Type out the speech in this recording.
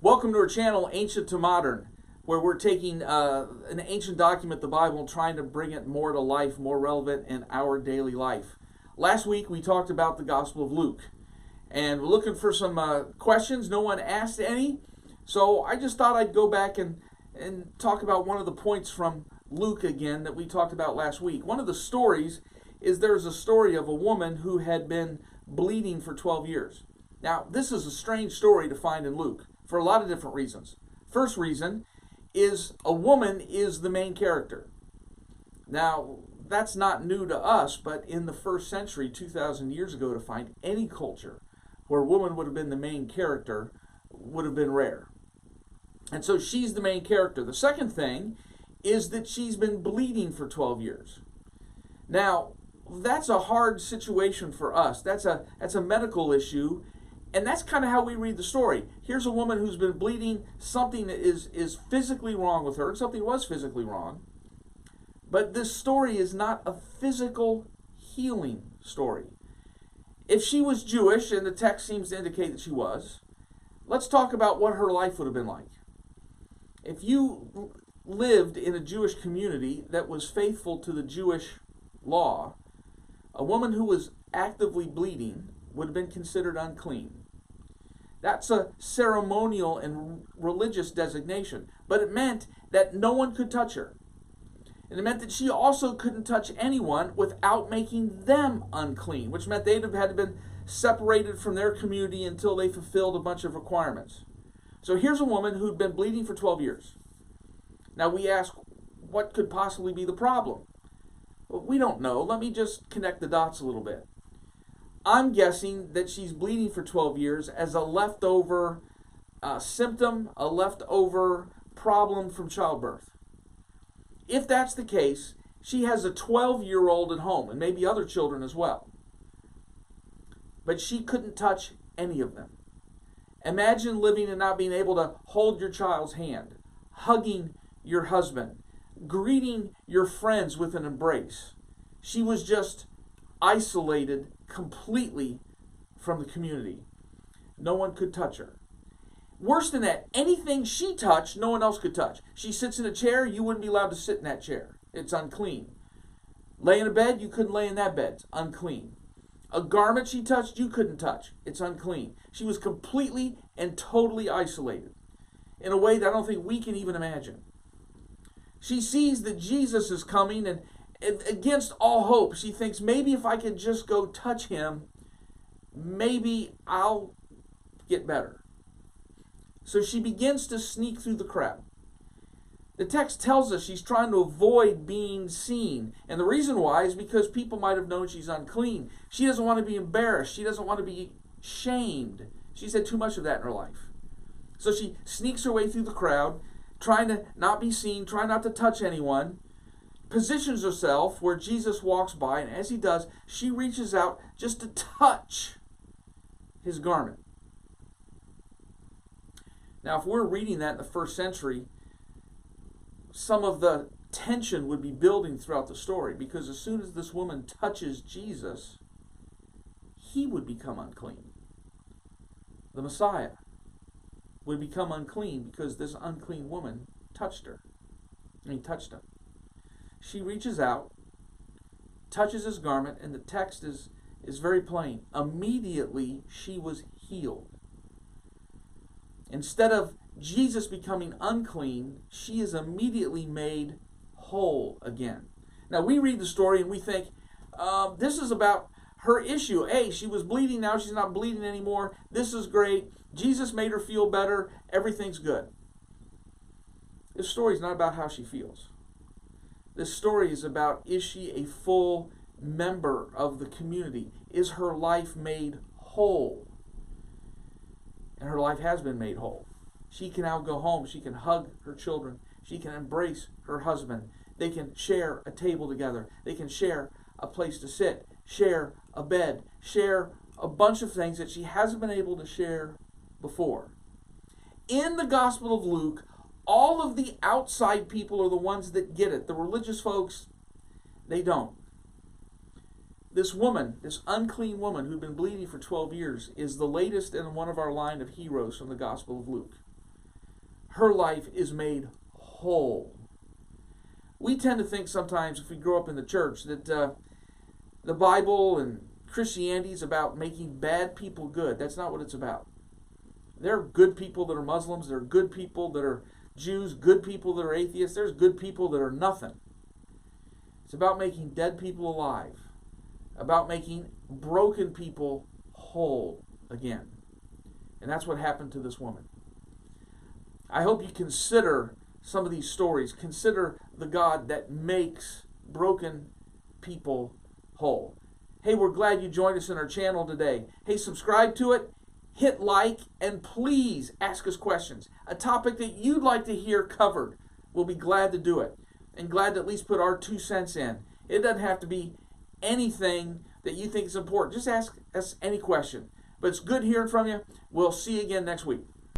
Welcome to our channel, Ancient to Modern, where we're taking an ancient document, the Bible, and trying to bring it more to life, more relevant in our daily life. Last week we talked about the Gospel of Luke, and we're looking for some questions. No one asked any, so I just thought I'd go back and talk about one of the points from Luke again that we talked about last week. One of the stories is there's a story of a woman who had been bleeding for 12 years. Now, this is a strange story to find in Luke for a lot of different reasons. First reason is a woman is the main character. Now, that's not new to us, but in the first century, 2,000 years ago, to find any culture where a woman would have been the main character would have been rare. And so she's the main character. The second thing is that she's been bleeding for 12 years. Now, that's a hard situation for us. That's a medical issue. And that's kind of how we read the story. Here's a woman who's been bleeding. Something is physically wrong with her. Something was physically wrong. But this story is not a physical healing story. If she was Jewish, and the text seems to indicate that she was, let's talk about what her life would have been like. If you lived in a Jewish community that was faithful to the Jewish law, a woman who was actively bleeding would have been considered unclean. That's a ceremonial and religious designation, but it meant that no one could touch her. And it meant that she also couldn't touch anyone without making them unclean, which meant they'd have had to been separated from their community until they fulfilled a bunch of requirements. So here's a woman who'd been bleeding for 12 years. Now we ask, what could possibly be the problem? Well, we don't know. Let me just connect the dots a little bit. I'm guessing that she's bleeding for 12 years as a leftover symptom, a leftover problem from childbirth. If that's the case, she has a 12-year-old at home, and maybe other children as well. But she couldn't touch any of them. Imagine living and not being able to hold your child's hand, hugging your husband, greeting your friends with an embrace. She was just isolated completely from the community. No one could touch her. Worse than that, anything she touched, no one else could touch. She sits in a chair, you wouldn't be allowed to sit in that chair. It's unclean. Lay in a bed, you couldn't lay in that bed. It's unclean. A garment she touched, you couldn't touch. It's unclean. She was completely and totally isolated in a way that I don't think we can even imagine. She sees that Jesus is coming, and against all hope, she thinks, maybe if I could just go touch him, maybe I'll get better. So she begins to sneak through the crowd. The text tells us she's trying to avoid being seen. And the reason why is because people might have known she's unclean. She doesn't want to be embarrassed. She doesn't want to be shamed. She's had too much of that in her life. So she sneaks her way through the crowd, trying to not be seen, trying not to touch anyone, positions herself where Jesus walks by, and as he does, she reaches out just to touch his garment. Now, if we're reading that in the first century, some of the tension would be building throughout the story, because as soon as this woman touches Jesus, he would become unclean. The Messiah would become unclean because this unclean woman touched her. And he touched him. She reaches out, touches his garment, and the text is very plain. Immediately she was healed. Instead of Jesus becoming unclean, she is immediately made whole again. Now we read the story and we think, this is about her issue. Hey, she was bleeding, now she's not bleeding anymore. This is great. Jesus made her feel better. Everything's good. This story is not about how she feels. This story is about, is she a full member of the community? Is her life made whole? And her life has been made whole. She can now go home. She can hug her children. She can embrace her husband. They can share a table together. They can share a place to sit, share a bed, share a bunch of things that she hasn't been able to share before. In the Gospel of Luke, all of the outside people are the ones that get it. The religious folks, they don't. This woman, this unclean woman who'd been bleeding for 12 years, is the latest in one of our line of heroes from the Gospel of Luke. her life is made whole. We tend to think sometimes, if we grow up in the church, that the Bible and Christianity is about making bad people good. That's not what it's about. There are good people that are Muslims. There are good people that are Jews, good people that are atheists. There's good people that are nothing. It's about making dead people alive, about making broken people whole again. And that's what happened to this woman. I hope you consider some of these stories. Consider the God that makes broken people whole. Hey, we're glad you joined us in our channel today. Hey, subscribe to it, hit like, and please ask us questions. A topic that you'd like to hear covered. We'll be glad to do it. And glad to at least put our 2 cents in. It doesn't have to be anything that you think is important. Just ask us any question. But it's good hearing from you. We'll see you again next week.